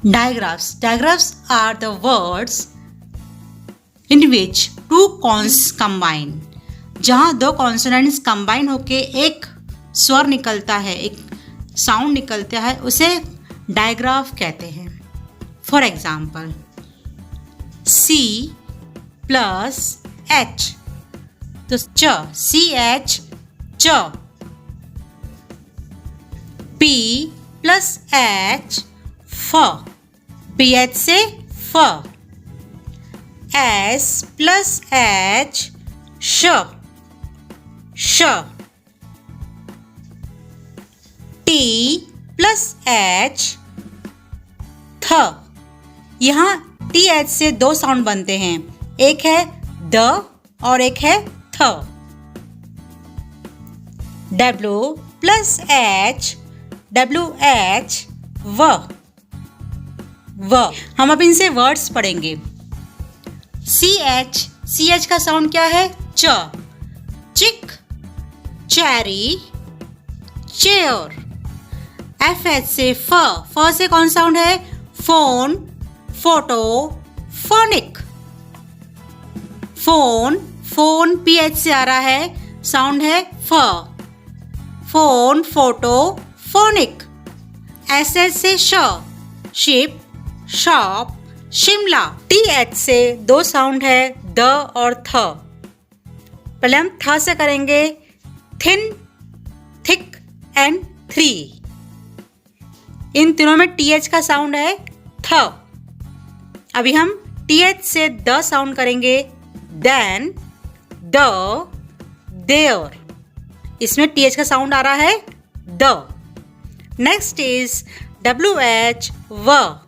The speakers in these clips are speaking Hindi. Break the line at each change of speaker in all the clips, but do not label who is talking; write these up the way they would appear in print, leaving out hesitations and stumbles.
Digraphs. Digraphs are the words in which two cons combine. जहाँ दो कॉन्सोनेंट्स कंबाइन होके एक स्वर निकलता है, एक साउंड निकलता है, उसे डायग्राफ कहते हैं. For example, C plus H, तो च, CH च. P प्लस H फ, PH से फ. S प्लस H श श. T प्लस H थ. यहाँ TH से दो साउंड बनते हैं, एक है द और एक है थ. W प्लस H WH व व. हम अब इनसे वर्ड्स पढ़ेंगे. CH का साउंड क्या है? च. चिक चेरी चेयर. FH से फ से कौन साउंड है? Phone photo phonic. Phone PH से आ रहा है, साउंड है फ. Phone photo phonic. SH से श, शिप शॉप शिमला. TH से दो साउंड है, द और थ. पहले हम थ से करेंगे. Thin thick and three. इन तीनों में TH का साउंड है थ. अभी हम TH से द साउंड करेंगे. Then the there. इसमें TH का साउंड आ रहा है द. नेक्स्ट इज WH व.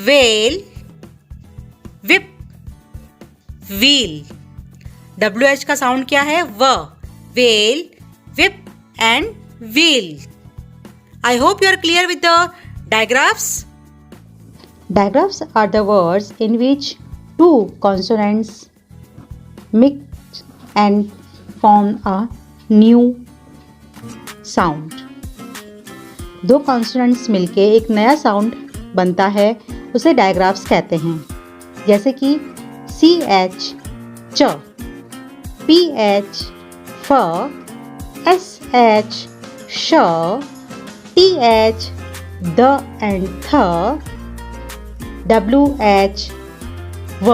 Well whip wheel. WH का साउंड क्या है? व. Well whip and wheel. I hope you are clear with the digraphs.
Digraphs are the words in which two consonants mix and form a new sound. दो कॉन्सोनेंट्स मिलके एक नया साउंड बनता है, उसे डायग्राफ्स कहते हैं. जैसे कि CH च, PH फ, SH श, TH द एंड थ, WH व.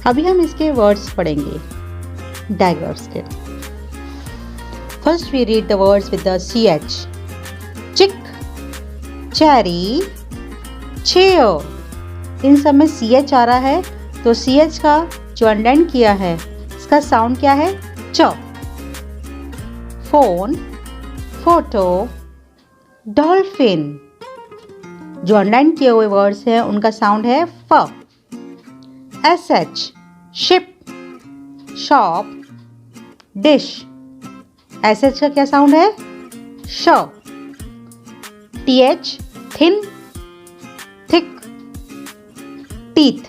अभी हम इसके वर्ड्स पढ़ेंगे डायग्राफ्स के. First we read the words with the CH. Chick cherry chair. इन सब में CH आ रहा है, तो CH का जो अंडरलाइन किया है इसका साउंड क्या है? च. Phone photo dolphin. जो अंडरलाइन किए हुए वर्ड्स हैं उनका साउंड है फ. SH ship shop dish. SH का क्या साउंड है? श. TH thin thick teeth.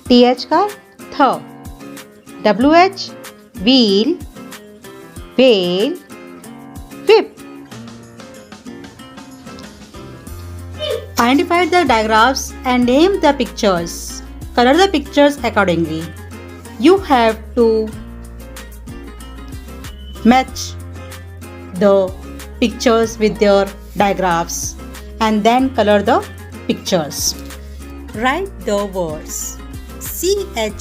TH का थ. WH wheel well whip. Identify the digraphs and name the pictures. Color the pictures accordingly. You have to match the pictures with your digraphs and then color the pictures. Write the words. CHICK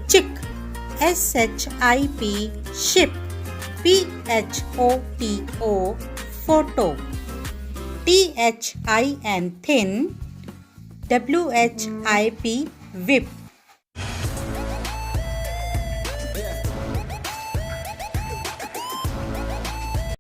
chick. SHIP ship. PHOTO photo. THIN thin. WHIP whip.